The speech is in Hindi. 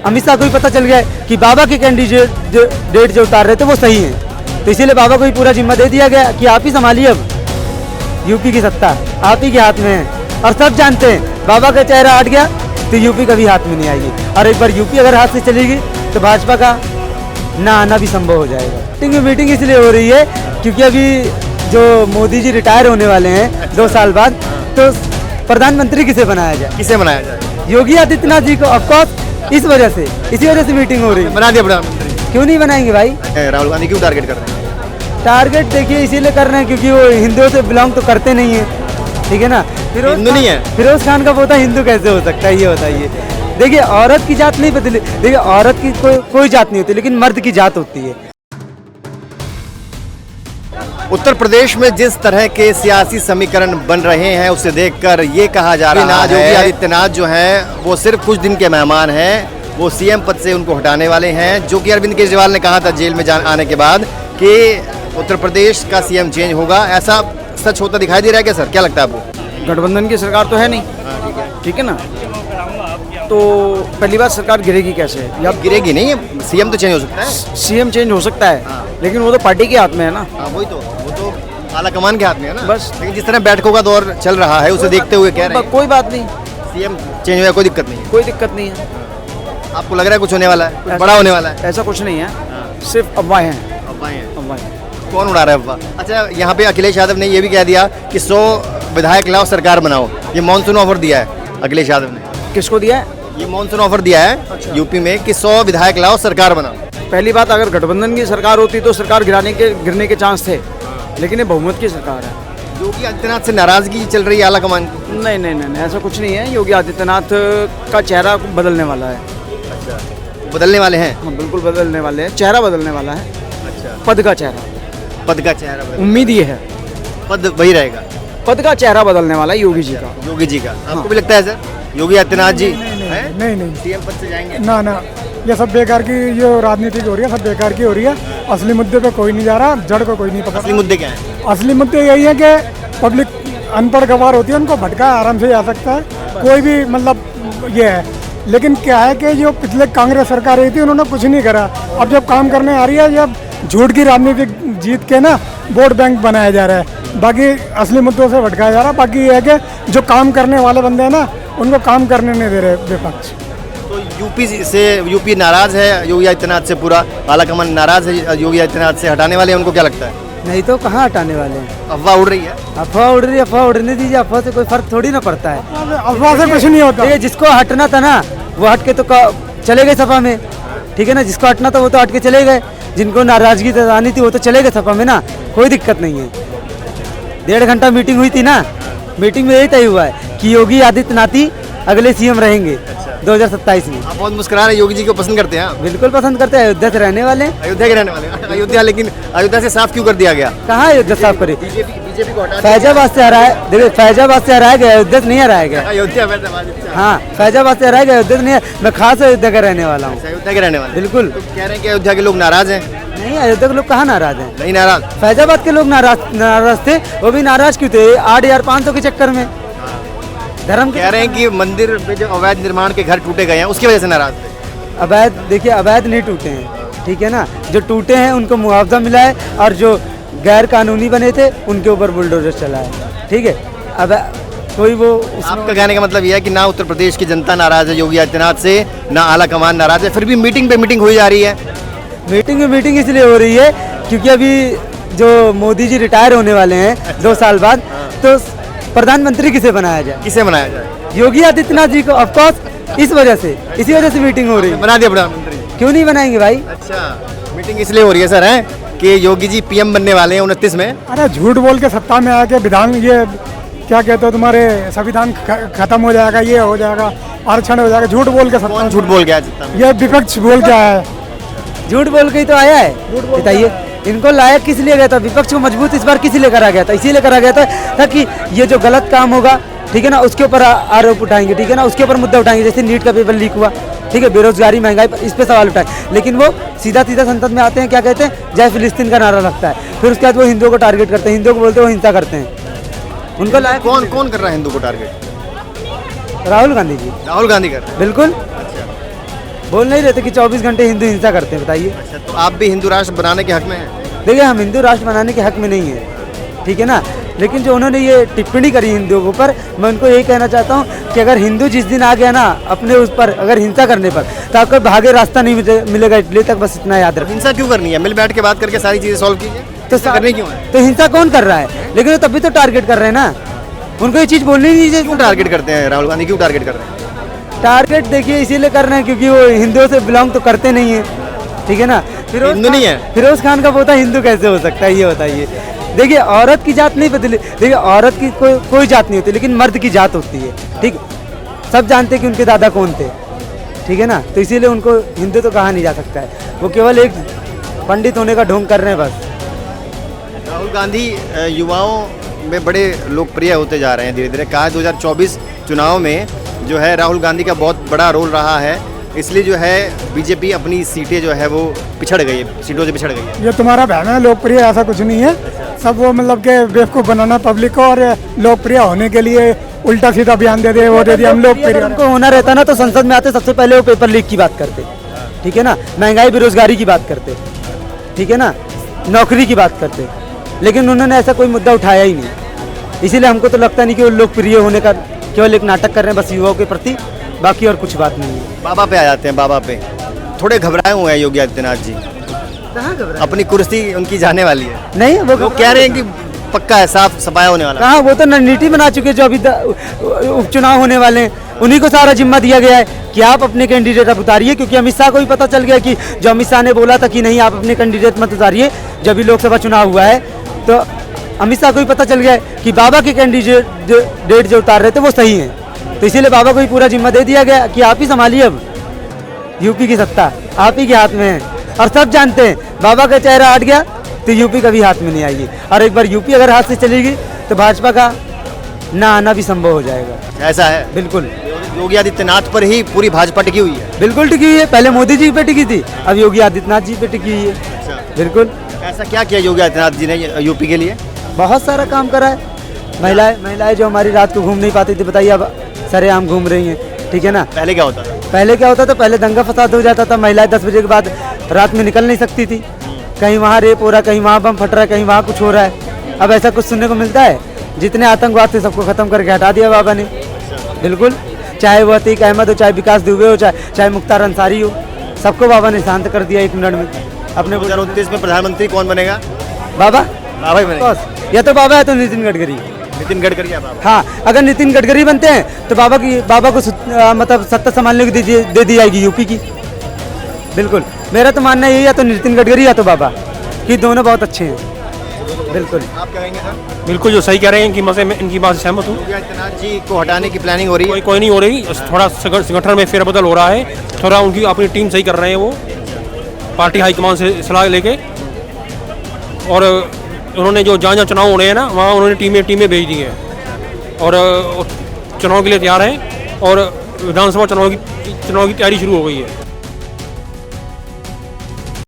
अमित शाह को भी पता चल गया है कि बाबा के कैंडिडेट जो उतार रहे थे वो सही हैं, तो इसीलिए बाबा को भी पूरा जिम्मा दे दिया गया कि आप ही संभालिए, अब यूपी की सत्ता आप ही के हाथ में है। और सब जानते हैं बाबा का चेहरा हट गया तो यूपी कभी हाथ में नहीं आएगी, और एक बार यूपी अगर हाथ से चलेगी तो भाजपा का ना आना भी संभव हो जाएगा। मीटिंग इसलिए हो रही है क्योंकि अभी जो मोदी जी रिटायर होने वाले हैं 2 साल बाद, तो प्रधानमंत्री किसे बनाया जाए, किसे बनाया जाए? योगी आदित्यनाथ जी को। ऑफकोर्स इस वजह से, इसी वजह से मीटिंग हो रही है। बना दिया प्रधानमंत्री? क्यों नहीं बनाएंगे भाई? राहुल गांधी क्यों टारगेट कर रहे हैं? टारगेट देखिए इसीलिए कर रहे हैं क्योंकि वो हिंदुओं से बिलोंग तो करते नहीं है, ठीक है ना। हिंदू नहीं है? फिरोज खान का पोता हिंदू कैसे हो सकता है, ये बताइए। देखिए औरत की जात नहीं बदली, देखिए औरत की कोई जात नहीं होती, लेकिन मर्द की जात होती है। उत्तर प्रदेश में जिस तरह के सियासी समीकरण बन रहे हैं उसे देखकर ये कहा जा रहा है योगी आदित्यनाथ जो हैं वो सिर्फ कुछ दिन के मेहमान हैं, वो सीएम पद से उनको हटाने वाले हैं। जो कि अरविंद केजरीवाल ने कहा था जेल में आने के बाद कि उत्तर प्रदेश का सीएम चेंज होगा, ऐसा सच होता दिखाई दे रहा है क्या सर? क्या लगता है आपको? गठबंधन की सरकार तो है नहीं, ठीक है ना, तो पहली बार सरकार गिरेगी कैसे? या गिरेगी नहीं, सीएम तो चेंज हो सकता है। सीएम चेंज हो सकता है लेकिन वो तो पार्टी के हाथ में है ना। वही तो, वो तो आला कमान के हाथ में है ना बस। लेकिन जिस तरह बैठकों का दौर चल रहा है उसे देखते हुए कह रहे हैं कोई बात नहीं, सीएम चेंज हुआ कोई दिक्कत नहीं है। कोई दिक्कत नहीं है। आपको लग रहा है कुछ होने वाला है, कुछ बड़ा होने वाला है? ऐसा कुछ नहीं है, सिर्फ अफवाहें हैं। अफवाहें हैं। अफवाहें। कौन उड़ा रहा है अफवाह? अच्छा, यहाँ पे अखिलेश यादव ने ये भी कह दिया कि 100 विधायक लाओ सरकार बनाओ, ये मॉनसून ऑफर दिया है अखिलेश यादव ने। किसको दिया है? ये मॉनसून ऑफर दिया है यूपी में कि 100 विधायक लाओ सरकार बनाओ। पहली बात, अगर गठबंधन की सरकार होती तो सरकार गिरने के चांस थे, लेकिन ये बहुमत की सरकार है। योगी आदित्यनाथ से नाराजगी चल रही है आला कमान की? नहीं नहीं नहीं, ऐसा कुछ नहीं है। योगी आदित्यनाथ का चेहरा बदलने वाला है। अच्छा, बदलने वाले हैं? हाँ बिल्कुल बदलने वाले हैं, चेहरा बदलने वाला है। अच्छा, पद का चेहरा, पद का चेहरा बदल, उम्मीद ये है पद वही रहेगा, पद का चेहरा बदलने वाला है योगी जी का। योगी जी का। आपको भी लगता है सर योगी आदित्यनाथ जी नहीं सीएम पद से जाएंगे? ना, ये सब बेकार की जो राजनीति हो रही है, सब बेकार की हो रही है। असली मुद्दे पे कोई नहीं जा रहा, जड़ को कोई नहीं पकड़। असली मुद्दे क्या हैं? असली मुद्दे यही है कि पब्लिक अनपढ़ गवार होती है, उनको भटका आराम से जा सकता है कोई भी, मतलब ये है। लेकिन क्या है कि जो पिछले कांग्रेस सरकार रही थी उन्होंने कुछ नहीं करा। अब जब काम करने आ रही है, जब झूठ की राजनीति जीत के ना वोट बैंक बनाया जा रहा है, बाकी असली मुद्दों से भटकाया जा रहा है। बाकी ये है कि जो काम करने वाले बंदे हैं ना, उनको काम करने नहीं दे रहे विपक्ष। तो यूपी नाराज है योगी आदित्यनाथ से, पूरा आलाकमान नाराज है योगी आदित्यनाथ से, हटाने वाले हैं उनको? क्या लगता है? नहीं तो कहाँ हटाने वाले हैं? अफवाह उड़ रही है। अफवाह उड़ रही है, अफवाह उड़ने दीजिए, अफवाह से कोई फर्क थोड़ी ना पड़ता है। अफवाह से कुछ नहीं होता। ये जिसको हटना था ना वो हट के तो चले गए सपा में, ठीक है ना। जिसको हटना था वो तो हट के चले गए, जिनको नाराजगी आनी थी वो तो चले गए सपा में ना, कोई दिक्कत नहीं है। 1.5 घंटा मीटिंग हुई थी ना, मीटिंग में यही तय हुआ है कि योगी आदित्यनाथ ही अगले सीएम रहेंगे 2027 में। आप बहुत मुस्कुरा रहे, योगी जी को पसंद करते हैं? बिल्कुल पसंद करते हैं, अयोध्या से रहने वाले। अयोध्या के रहने वाले? अयोध्या, लेकिन अयोध्या से साफ क्यों कर दिया गया? कहाँ अयोध्या साफ करे? बीजेपी को हटा फैजाबाद से हराया, देखिए फैजाबाद से हराया गया, अयोध्या से नहीं हराया गया। अयोध्या हाँ, फैजाबाद से हराया गया, अयोध्या से नहीं। मैं खास अयोध्या का रहने वाला हूँ। अयोध्या के रहने वाले? बिल्कुल। तो कह रहे हैं कि अयोध्या के लोग नाराज हैं? नहीं, अयोध्या के लोग कहाँ नाराज हैं? नहीं नाराज? फैजाबाद के लोग नाराज थे। वो भी नाराज क्यों थे? 8,500 के चक्कर में धर्म कह रहे हैं कि मंदिर में जो अवैध निर्माण के घर टूटे गए हैं उसकी वजह से नाराज थे। अवैध, देखिए अवैध नहीं टूटे हैं, ठीक है ना। जो टूटे हैं उनको मुआवजा मिला है, और जो गैर कानूनी बने थे उनके ऊपर बुलडोजर चला है, ठीक है। अब कोई वो आपका कहने का मतलब यह है कि ना उत्तर प्रदेश की जनता नाराज है योगी आदित्यनाथ से, ना आला कमान नाराज है, फिर भी मीटिंग पे मीटिंग हुई जा रही है। मीटिंग इसलिए हो रही है क्योंकि अभी जो मोदी जी रिटायर होने वाले हैं 2 साल बाद, तो प्रधानमंत्री किसे बनाया जाए? किसे बनाया जाए? योगी आदित्यनाथ जी को। ऑफकोर्स इसी वजह से मीटिंग हो रही है। बना दिया प्रधानमंत्री? क्यों नहीं बनाएंगे भाई? अच्छा, मीटिंग इसलिए हो रही है सर कि योगी जी पीएम बनने वाले हैं 29 में। अरे झूठ बोल के सत्ता में आके विधान, ये क्या कहते हो, तुम्हारे संविधान खत्म हो जाएगा, ये हो जाएगा, आरक्षण हो जाएगा। झूठ बोल के सत्ता। कौन झूठ बोल गया सत्ता में? ये विपक्ष बोल के आया है। झूठ बोल के ही तो आया है। बताइए इनको लायक किस लिए गया था? विपक्ष को मजबूत इस बार किस लिए करा गया था? इसीलिए करा गया था ताकि ये जो गलत काम होगा, ठीक है ना, उसके ऊपर आरोप उठाएंगे, ठीक है ना, उसके ऊपर मुद्दा उठाएंगे। जैसे नीट का पेपर लीक हुआ, ठीक है, बेरोजगारी, महंगाई पर, इस पे सवाल उठाए। लेकिन वो सीधा संसद में आते हैं, क्या कहते हैं, जय फिलिस्तीन का नारा लगता है। फिर उसके बाद वो हिंदुओं को टारगेट करते हैं, हिंदुओं को बोलते हैं वो हिंसा करते हैं। उनको लायक कौन कर रहा है हिंदू को टारगेट? राहुल गांधी जी। राहुल गांधी कर रहे हैं? बिल्कुल। बोल नहीं रहे थे कि 24 घंटे हिंदू हिंसा करते हैं, बताइए। अच्छा, तो आप भी हिंदू राष्ट्र बनाने के हक में हैं? देखिए, हम हिंदू राष्ट्र बनाने के हक में नहीं है, ठीक है ना, लेकिन जो उन्होंने ये टिप्पणी करी हिंदुओं के ऊपर, मैं उनको यही कहना चाहता हूँ कि अगर हिंदू जिस दिन आ गया ना अपने उस पर अगर हिंसा करने पर, तो आपको भागे रास्ता नहीं मिलेगा इटली तक, बस इतना याद रखो। हिंसा क्यों करनी है? मिल बैठ के बात करके सारी चीजें सॉल्व कीजिए। तो करनी क्यों है? तो हिंसा कौन कर रहा है? लेकिन वो तभी तो टारगेट कर रहे हैं ना, उनको ये चीज़ बोलनी नहीं चाहिए। क्यों टारगेट करते हैं राहुल गांधी, क्यों टारगेट कर रहे हैं? टारगेट देखिए इसीलिए कर रहे हैं क्योंकि वो हिंदुओं से बिलोंग तो करते नहीं है, ठीक है ना। हिंदू नहीं है? फिरोज खान का पोता हिंदू कैसे हो सकता है, ये बताइए। देखिए, औरत की जात नहीं बदली, देखिए औरत की कोई जात नहीं होती, लेकिन मर्द की जात होती है, ठीक। सब जानते हैं कि उनके दादा कौन थे, ठीक है ना, तो इसीलिए उनको हिंदू तो कहा नहीं जा सकता है, वो केवल एक पंडित होने का ढोंग कर रहे हैं बस। राहुल गांधी युवाओं में बड़े लोकप्रिय होते जा रहे हैं धीरे धीरे। कहा 2024 चुनाव में जो है राहुल गांधी का बहुत बड़ा रोल रहा है, इसलिए जो है बीजेपी अपनी सीटें जो है वो पिछड़ गई है, सीटों से पिछड़ गई है। ये तुम्हारा बहन है, लोकप्रिय ऐसा कुछ नहीं है, सब वो मतलब के बेवकूफ़ बनाना पब्लिक को, और लोकप्रिय होने के लिए उल्टा सीधा बयान दे दे, वो दे दिया, हम लोकप्रिय। उनको होना रहता ना तो संसद में आते सबसे पहले वो पेपर लीक की बात करते, ठीक है ना, महंगाई बेरोजगारी की बात करते, ठीक है ना, नौकरी की बात करते, लेकिन उन्होंने ऐसा कोई मुद्दा उठाया ही नहीं। इसीलिए हमको तो लगता नहीं कि वो लोकप्रिय होने का केवल एक नाटक कर रहे हैं बस युवाओं के प्रति, बाकी और कुछ बात नहीं है। बाबा पे आ जाते हैं। बाबा पे थोड़े घबराए हुए हैं योगी आदित्यनाथ जी, कहाँ घबरा, अपनी कुर्सी उनकी जाने वाली है। नहीं वो लोग कह रहे हैं कि पक्का है, साफ सफाया होने वाला है। कहाँ, वो तो रणनीति बना चुके हैं, जो अभी उपचुनाव होने वाले हैं उन्हीं को सारा जिम्मा दिया गया है कि आप अपने कैंडिडेट अब उतारिए, क्योंकि अमित शाह को भी पता चल गया कि जो अमित शाह ने बोला था कि नहीं आप अपने कैंडिडेट मत उतारिए, जब भी लोकसभा चुनाव हुआ है तो अमित शाह को भी पता चल गया है कि बाबा के कैंडिडेट जो उतार रहे थे वो सही हैं, तो इसीलिए बाबा को भी पूरा जिम्मा दे दिया गया कि आप ही संभालिए, अब यूपी की सत्ता आप ही के हाथ में है। और सब जानते हैं बाबा का चेहरा हट गया तो यूपी कभी हाथ में नहीं आएगी, और एक बार यूपी अगर हाथ से चलेगी तो भाजपा का ना आना भी संभव हो जाएगा। ऐसा है? बिल्कुल, योगी आदित्यनाथ पर ही पूरी भाजपा टिकी हुई है। बिल्कुल टिकी हुई है, पहले मोदी जी पे टिकी थी, अब योगी आदित्यनाथ जी पे टिकी हुई है। बिल्कुल। ऐसा क्या किया योगी आदित्यनाथ जी ने यूपी के लिए? बहुत सारा काम करा है। महिलाएं जो हमारी रात को घूम नहीं पाती थी, बताइए अब सरेआम घूम रही हैं, ठीक है ना। पहले क्या होता था? पहले क्या होता था, पहले दंगा फसाद हो जाता था, महिलाएं 10 बजे के बाद रात में निकल नहीं सकती थी, कहीं वहाँ रेप हो रहा है, कहीं वहाँ बम फट रहा है, कहीं वहाँ कुछ हो रहा है। अब ऐसा कुछ सुनने को मिलता है? जितने आतंकवाद थे सबको खत्म करके हटा दिया बाबा ने। बिल्कुल, चाहे वो अतीक अहमद हो, चाहे विकास दुबे हो, चाहे मुख्तार अंसारी हो, सबको बाबा ने शांत कर दिया 1 मिनट में। अपने 2029 में प्रधानमंत्री कौन बनेगा? बाबा, बाबा ही बनेगा। या तो बाबा है तो नितिन गडकरी। नितिन गडकरी या बाबा? हाँ, अगर नितिन गडकरी बनते हैं तो बाबा को मतलब सत्ता संभालने को दे दी जाएगी यूपी की। बिल्कुल, मेरा तो मानना यही है, या तो नितिन गडकरी या तो बाबा, कि दोनों बहुत अच्छे हैं। बिल्कुल। आप क्या कहेंगे सर? बिल्कुल जो सही कह रहे हैं, इनकी बात से मैं इनकी बात से सहमत हूँ। योगी आदित्यनाथ जी को हटाने की प्लानिंग हो रही है? कोई नहीं हो रही, थोड़ा संगठन में फेरबदल हो रहा है, थोड़ा उनकी अपनी टीम सही कर रहे हैं वो, पार्टी हाईकमान से सलाह लेके, और उन्होंने जो जहाँ चुनाव हो रहे हैं ना वहाँ उन्होंने टीमें भेज दी हैं और चुनाव के लिए तैयार हैं, और विधानसभा चुनाव की तैयारी शुरू हो गई है।